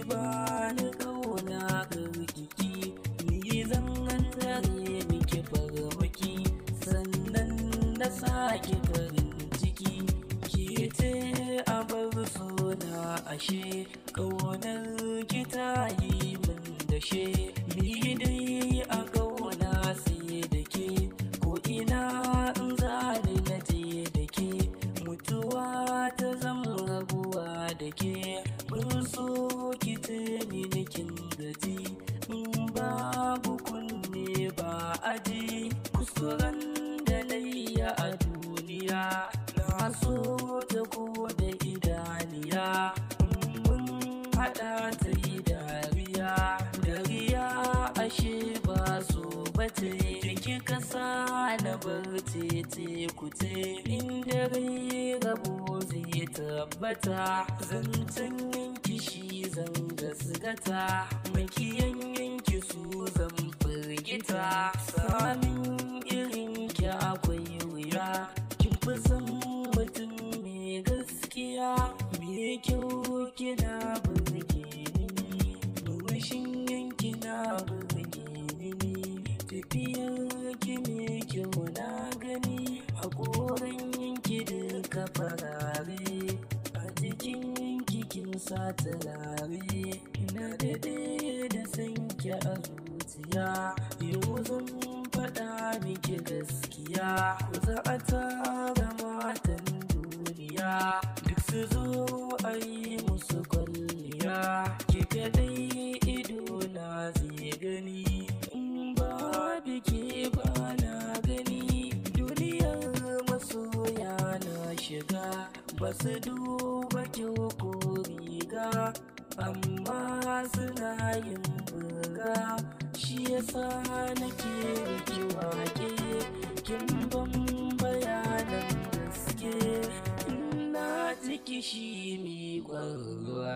ba ni kauna karkiki ni zan zare miki farmaki sannan na sake farin ciki ke ce a bar suna ashe kaunar ki ta yi min dashe ni dai a kauna sai da ke ko ina in zane na je da ke mutuwa ta zama rabuwa da ke mun so ki tuni nikin gaji in babu kunne ba aji kusuran da layya a duniya na so ta ko da idaniya mun haɗa ta yi dariya ashe ba so bace jiki kasa na bar tete kuce inda rai rabo zai tabbata zancen yanki shi zan gasgata makiyan yanki su zan firgita samin irin ki akwai wuya kin fi san mutum mai gaskiya mai kyau kina burge ni murmushin yanki na burge ni tafiyar ki mai kyau na gani hakoran yanki duka farare a jikin yanki kin sa turare ina daɗe da sanki a zuciya yau zan faɗa miki gaskiya ku za a tara matan duniya duk su zo a yi musu kwalliya ki kadai ido na zai gani in ba biki ba na gani duniyar masoya na shiga ba su duba kyau ko riga amma suna yin burga shi yasa nake miki wake kin ban bayanan gaske ina ciki shi mi ƙwarwa